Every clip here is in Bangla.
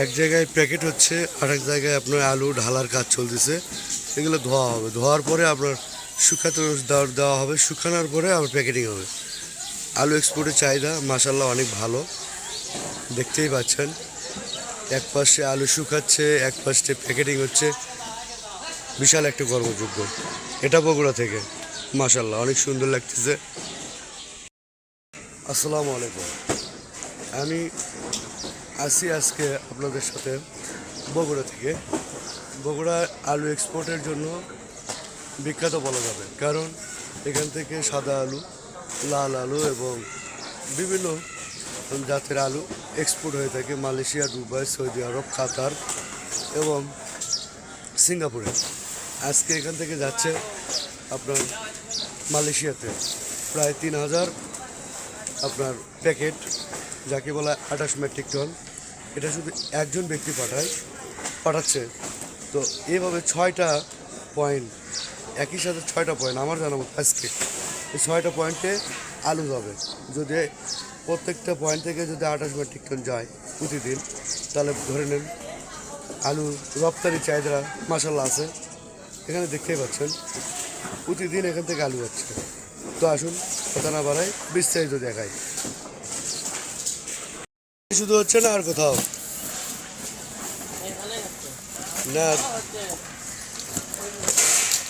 এক জায়গায় প্যাকেট হচ্ছে, আরেক জায়গায় আপনার আলু ঢালার কাজ চলতেছে। এগুলো ধোয়া হবে, ধোয়ার পরে আপনার শুকাতে দেওয়া হবে, শুকানোর পরে আবার প্যাকেটিং হবে। আলু এক্সপোর্টের চাহিদা মাশাল্লাহ অনেক ভালো, দেখতেই পাচ্ছেন। এক পাশে আলু শুকাচ্ছে, এক পাশে প্যাকেটিং হচ্ছে, বিশাল একটা কর্মযোগ্য। এটা বগুড়া থেকে, মাশাল্লাহ অনেক সুন্দর লাগতেছে। আসসালামু আলাইকুম, আমি আসি আজকে আপনাদের সাথে বগুড়া থেকে। বগুড়া আলু এক্সপোর্টের জন্য বিখ্যাত বলা যাবে, কারণ এখান থেকে সাদা আলু, লাল আলু এবং বিভিন্ন জাতের আলু এক্সপোর্ট হয়ে থাকে মালয়েশিয়া, দুবাই, সৌদি আরব, কাতার এবং সিঙ্গাপুরে। আজকে এখান থেকে যাচ্ছে আপনার মালয়েশিয়াতে প্রায় 3000 আপনার প্যাকেট, যাকে বলা 28 মেট্রিক টন। এটা শুধু একজন ব্যক্তি পাঠাচ্ছে। তো এইভাবে 6টা পয়েন্ট, একই সাথে 6টা পয়েন্ট আমার জানাবো আজকে। এই 6টা পয়েন্টে আলু যাবে। যদি প্রত্যেকটা পয়েন্ট থেকে যদি 28 মেট্রিক টন যায় প্রতিদিন, তাহলে ধরে নেন আলু রপ্তানি চাহিদা মাশাল্লাহ আছে। এখানে দেখতেই পাচ্ছেন প্রতিদিন এখান থেকে আলু যাচ্ছে। তো আসুন কথা না বাড়াই, বিস্তারিত দেখাই। শুধু হচ্ছে না আর কোথাও না,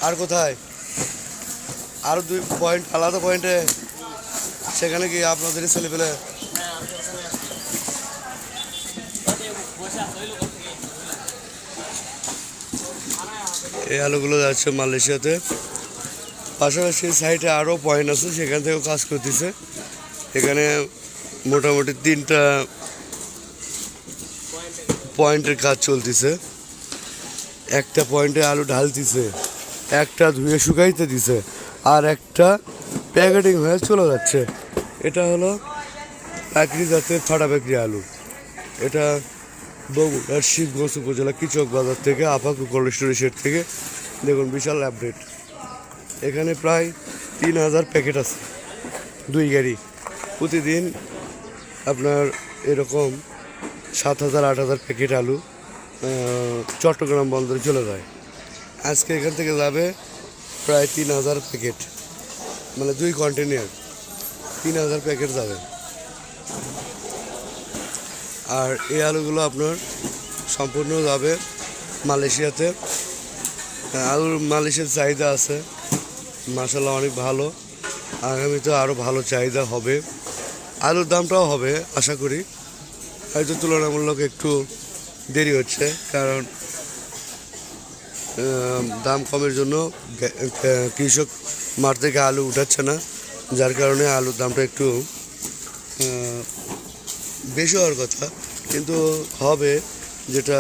আর কোথায় আরো 2 পয়েন্ট আলাদা পয়েন্টে, সেখানে কি আপনাদের ছেলে পেলে? এই আলুগুলো যাচ্ছে মালয়েশিয়াতে। পাশাপাশি সাইডে আরও পয়েন্ট আছে, সেখান থেকেও কাজ করতেছে। এখানে মোটামুটি 3টা পয়েন্টের কাজ চলতেছে। একটা পয়েন্টে আলু ঢালতেছে, একটা ধুয়ে শুকাইতে দিছে, আর একটা প্যাকেটিং হয়ে চলে যাচ্ছে। এটা হলো পাকড়ি জাতের ফাটা পাকড়ি আলু। এটা বগুড়ার শিবগঞ্জ উপজেলা কিচক বাজার থেকে, আপাকু কোল্ড স্টোরেজের থেকে। দেখুন বিশাল আপডেট। এখানে প্রায় 3000 প্যাকেট আছে, 2 গাড়ি। প্রতিদিন আপনার এরকম 7000-8000 প্যাকেট আলু চট্টগ্রাম বন্দরে চলে যায়। আজকে এখান থেকে যাবে প্রায় 3000 প্যাকেট, মানে 2 কন্টেনার 3000 প্যাকেট যাবে। আর এই আলুগুলো আপনার সম্পূর্ণ যাবে মালয়েশিয়াতে। আলুর মালয়েশিয়ার চাহিদা আছে মাশাল্লাহ অনেক ভালো। আগামীতে আরও ভালো চাহিদা হবে, আলুর দামটাও হবে আশা করি। হয়তো তুলনামূলক একটু দেরি হচ্ছে, কারণ দাম কমের জন্য কৃষক মাঠ থেকে আলু উঠাচ্ছে না, যার কারণে আলুর দামটা একটু বেশি হওয়ার কথা, কিন্তু হবে, যেটা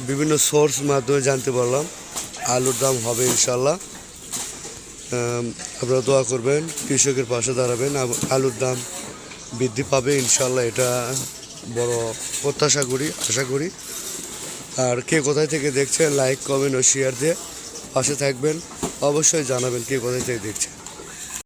বিভিন্ন সোর্স মাধ্যমে জানতে পারলাম। আলুর দাম হবে ইনশাল্লাহ। আপনারা দোয়া করবেন, কৃষকের পাশে দাঁড়াবেন, আলুর দাম বৃদ্ধি পাবে ইনশাল্লাহ, এটা বড় প্রত্যাশা করি, আশা করি। আর কে কোথায় থেকে দেখছেন, লাইক, কমেন্ট ও শেয়ার দিয়ে পাশে থাকবেন। অবশ্যই জানাবেন কে কোথায় থেকে দেখছেন।